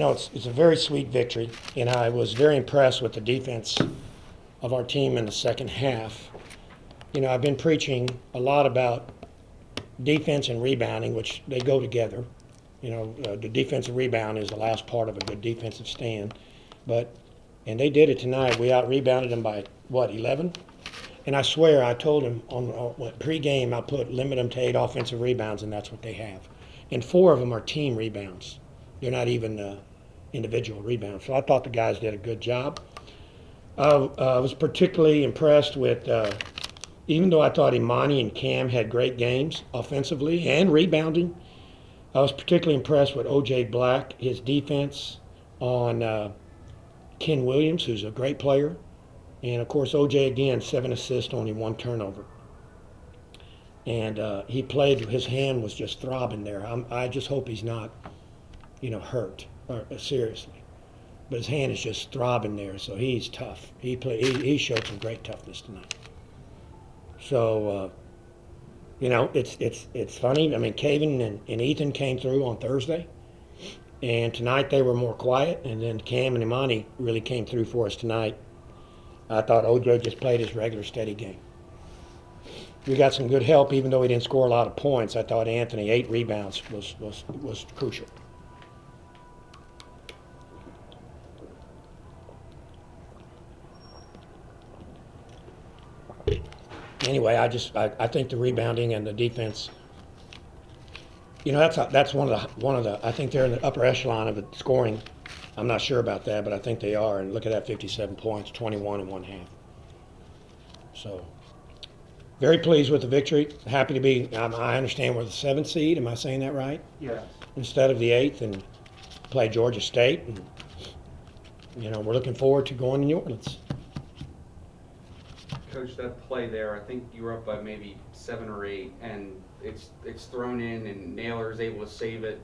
No, it's a very sweet victory, and I was very impressed with the defense of our team in the second half. I've been preaching a lot about defense and rebounding, which they go together. The defensive rebound is the last part of a good defensive stand. And they did it tonight. We out-rebounded them by, 11? And I swear I told them on pre-game I limit them to 8 offensive rebounds, and that's what they have. And 4 of them are team rebounds. They're not even individual rebounds. So I thought the guys did a good job. I was particularly impressed with, even though I thought Imani and Cam had great games offensively and rebounding, I was particularly impressed with O.J. Black, his defense on Ken Williams, who's a great player. And, of course, O.J. again, 7 assists, only 1 turnover. And he played, his hand was just throbbing there. I just hope he's not, hurt seriously. But his hand is just throbbing there, so he's tough. He showed some great toughness tonight. So, it's funny. I mean, Caven and Ethan came through on Thursday, and tonight they were more quiet, and then Cam and Imani really came through for us tonight. I thought OJ just played his regular steady game. We got some good help, even though he didn't score a lot of points. I thought Anthony, 8 rebounds was crucial. Anyway, I think the rebounding and the defense, that's one of the I think they're in the upper echelon of the scoring. I'm not sure about that, but I think they are. And look at that, 57 points, 21 and 1/2. So, very pleased with the victory. Happy to be. I understand we're the 7th seed. Am I saying that right? Yes. Instead of the 8th, and play Georgia State, and we're looking forward to going to New Orleans. Coach, that play there, I think you were up by maybe 7 or 8, and it's thrown in, and Naylor is able to save it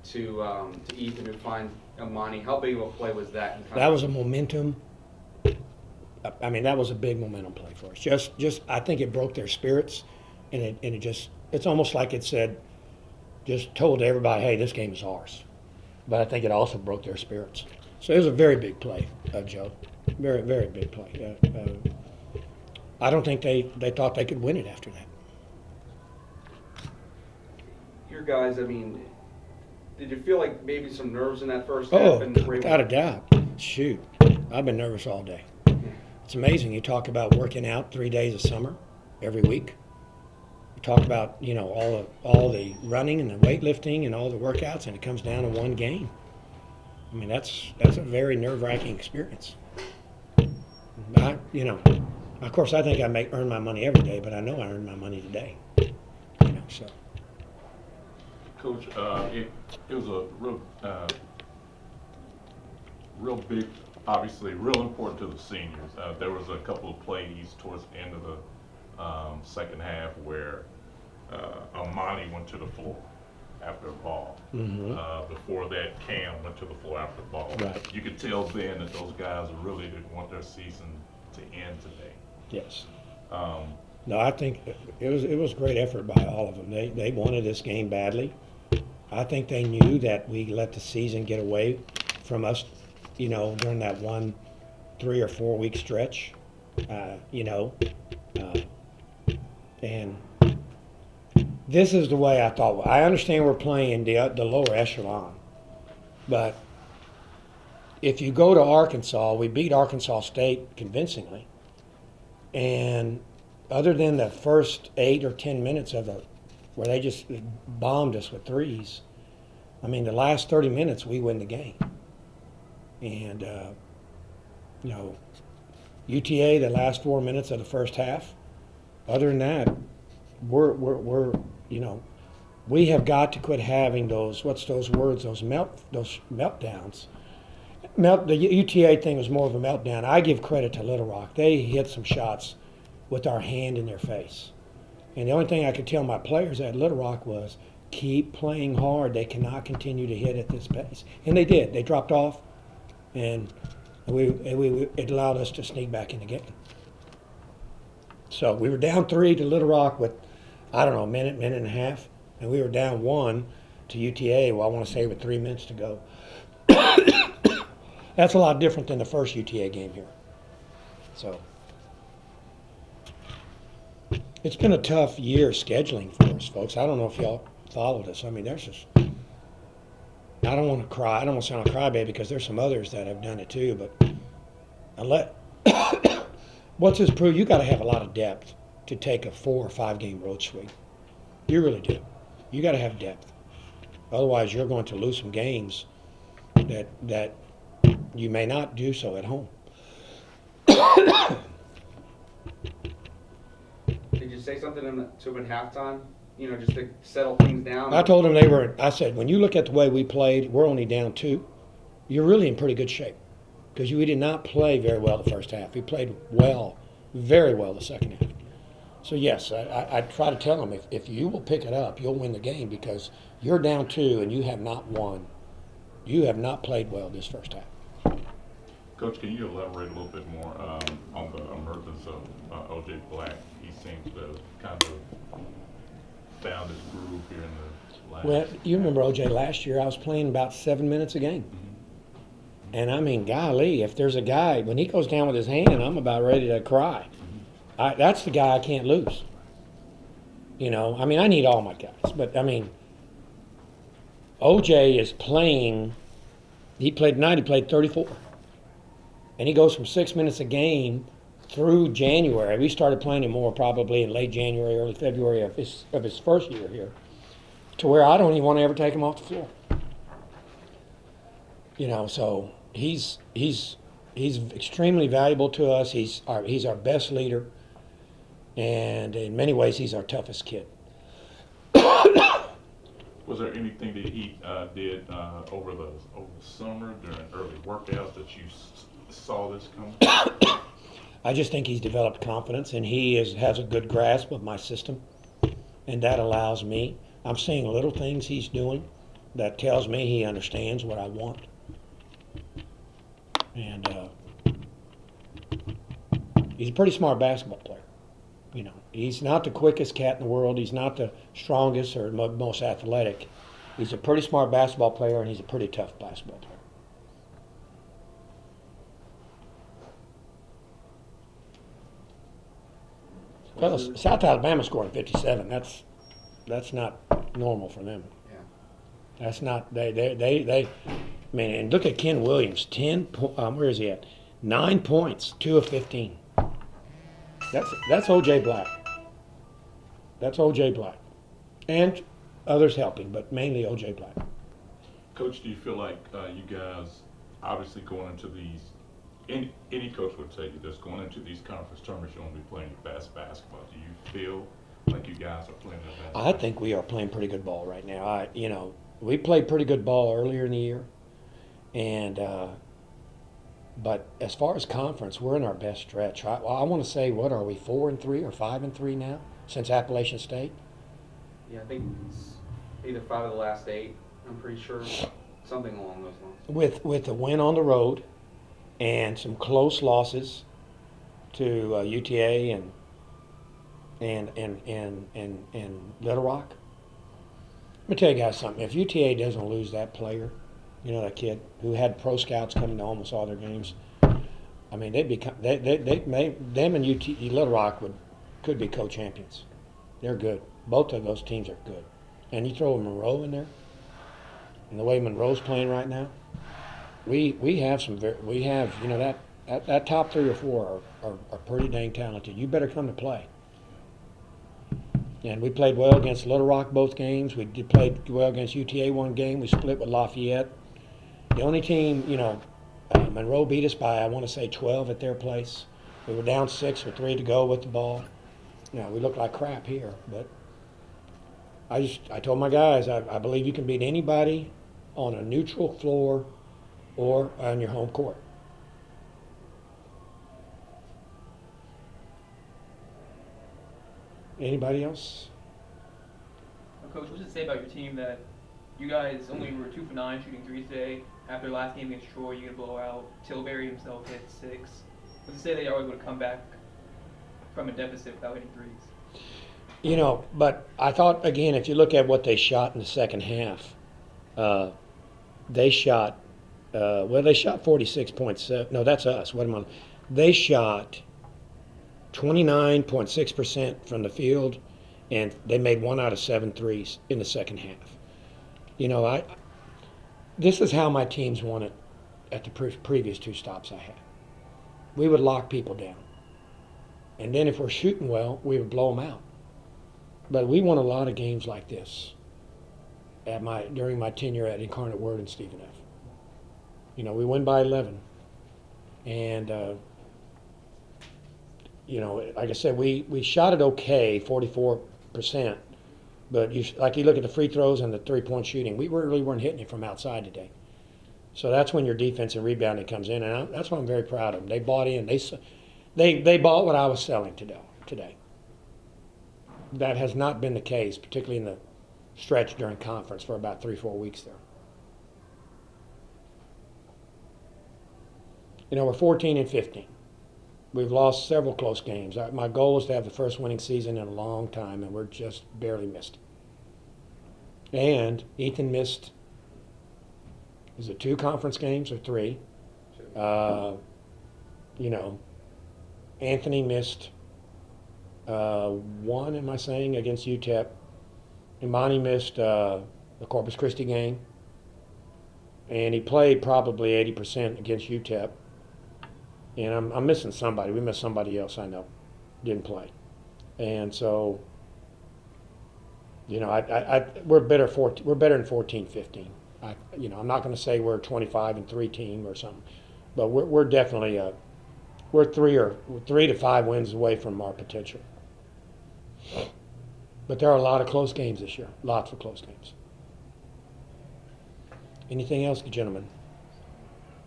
to Ethan to find Imani. How big of a play was that? That was a momentum. I mean, that was a big momentum play for us. Just I think it broke their spirits, and it's almost like it said, just told everybody, hey, this game is ours. But I think it also broke their spirits. So it was a very big play, Joe. Very, very big play. I don't think they thought they could win it after that. Your guys, I mean, did you feel like maybe some nerves in that first half? half? Without a doubt. Shoot, I've been nervous all day. It's amazing. You talk about working out 3 days of summer every week. You talk about all the running and the weightlifting and all the workouts, and it comes down to one game. I mean, that's a very nerve-wracking experience. Of course, I think I earn my money every day, but I know I earned my money today. So. Coach, it was a real big, obviously, real important to the seniors. There was a couple of plays towards the end of the second half where Imani went to the floor after a ball. Mm-hmm. Before that, Cam went to the floor after the ball. Right. You could tell then that those guys really didn't want their season to end today. Yes. No, I think it was great effort by all of them. They wanted this game badly. I think they knew that we let the season get away from us, during that 3 or 4 week stretch, and this is the way I thought. I understand we're playing the lower echelon, but if you go to Arkansas, we beat Arkansas State convincingly. And other than the first 8 or 10 minutes where they just bombed us with threes, I mean, the last 30 minutes we win the game. And UTA the last 4 minutes of the first half. Other than that, we're we have got to quit having those meltdowns. The UTA thing was more of a meltdown. I give credit to Little Rock. They hit some shots with our hand in their face. And the only thing I could tell my players at Little Rock was, keep playing hard. They cannot continue to hit at this pace. And they did. They dropped off, and it allowed us to sneak back in the game. So we were down 3 to Little Rock with, a minute and a half. And we were down 1 to UTA, I want to say with 3 minutes to go. That's a lot different than the first UTA game here. So it's been a tough year scheduling for us, folks. I don't know if y'all followed us. I mean, there's just, I don't want to cry. I don't want to sound like a crybaby because there's some others that have done it too. But what's this prove? You got to have a lot of depth to take a 4 or 5 game road sweep. You really do. You got to have depth. Otherwise, you're going to lose some games that you may not do so at home. Did you say something to him at halftime? You know, just to settle things down? I told them I said, when you look at the way we played, we're only down 2. You're really in pretty good shape because we did not play very well the first half. We played well, very well the second half. So, yes, I try to tell them, if you will pick it up, you'll win the game because you're down 2 and you have not won. You have not played well this first half. Coach, can you elaborate a little bit more on the emergence of O.J. Black? He seems to have kind of found his groove here in the last. Well, you remember O.J. last year, I was playing about 7 minutes a game. Mm-hmm. And, I mean, golly, if there's a guy, when he goes down with his hand, I'm about ready to cry. That's the guy I can't lose. You know, I mean, I need all my guys. But, I mean, O.J. is playing, he played tonight, he played 34. And he goes from 6 minutes a game through January. We started playing him more probably in late January, early February of his first year here, to where I don't even want to ever take him off the floor. You know, so he's extremely valuable to us. He's our best leader, and in many ways, he's our toughest kid. Was there anything that he did over the summer during early workouts that you saw this coming? I just think he's developed confidence, and he has a good grasp of my system, and that allows me. I'm seeing little things he's doing that tells me he understands what I want, and he's a pretty smart basketball player. You know, he's not the quickest cat in the world. He's not the strongest or most athletic. He's a pretty smart basketball player, and he's a pretty tough basketball player. Fellas, South Alabama scoring 57. That's not normal for them. Yeah. That's not they. I mean, and look at Ken Williams. Where is he at? 9 points, 2 of 15. That's O.J. Black. That's O.J. Black, and others helping, but mainly O.J. Black. Coach, do you feel like you guys, obviously going into these, any coach would tell you this, going into these conference tournaments, you want to be playing your best basketball. Do you feel like you guys are playing your best? I think we are playing pretty good ball right now. We played pretty good ball earlier in the year, and but as far as conference, we're in our best stretch. I want to say, what are we, 4-3 or 5-3 now since Appalachian State? Yeah, I think it's either 5 of the last 8. I'm pretty sure, something along those lines. With a win on the road, and some close losses to UTA and Little Rock. Let me tell you guys something. If UTA doesn't lose that player, you know, that kid who had pro scouts coming to almost all their games, I mean, them and Little Rock could be co-champions. They're good. Both of those teams are good. And you throw Monroe in there, and the way Monroe's playing right now, we have that top 3 or 4 are pretty dang talented. You better come to play. And we played well against Little Rock both games. We played well against UTA one game. We split with Lafayette. The only team, Monroe beat us by, I want to say, 12 at their place. We were down 6 with 3 to go with the ball. We looked like crap here, but I told my guys, I believe you can beat anybody on a neutral floor or on your home court. Anybody else? Coach, what's it say about your team that you guys only were 2 for 9 shooting threes today? After last game against Troy, you get a blowout. Tilbury himself hit 6. What's it say that y'all were able to come back from a deficit without hitting threes? But I thought, again, if you look at what they shot in the second half, they shot well, they shot 46.7. No, that's us. What am I? They shot 29.6% from the field, and they made 1 out of 7 threes in the second half. You know, this is how my teams won it at the previous 2 stops I had. We would lock people down. And then if we're shooting well, we would blow them out. But we won a lot of games like this during my tenure at Incarnate Word and Stephen F. You know, we win by 11. And, you know, like I said, we shot it okay, 44%. But you look at the free throws and the three-point shooting, we really weren't hitting it from outside today. So that's when your defense and rebounding comes in, and that's what I'm very proud of them. They bought in. They bought what I was selling today. That has not been the case, particularly in the stretch during conference for about 3-4 weeks there. You know, we're 14-15. We've lost several close games. My goal is to have the first winning season in a long time, and we're just barely missed it. And Ethan missed, is it 2 conference games or 3? You know, Anthony missed 1, am I saying, against UTEP. Imani missed the Corpus Christi game. And he played probably 80% against UTEP. And I'm missing somebody. We missed somebody else I know. Didn't play. And so, you know, we're better in 14-15. You know, I'm not going to say we're a 25-3 team or something, but we're definitely we're 3 to 5 wins away from our potential. But there are a lot of close games this year. Lots of close games. Anything else, gentlemen?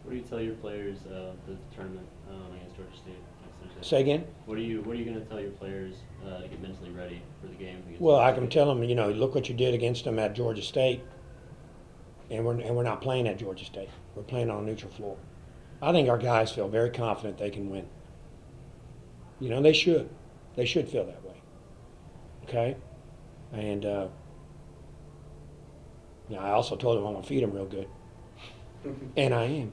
What do you tell your players the tournament against Georgia State next Thursday? Say again? What are you going to tell your players to get mentally ready for the game? Well, I can tell them, you know, look what you did against them at Georgia State, and we're not playing at Georgia State. We're playing on a neutral floor. I think our guys feel very confident they can win. You know, they should. They should feel that way. Okay? And you know, I also told them I'm going to feed them real good. And I am.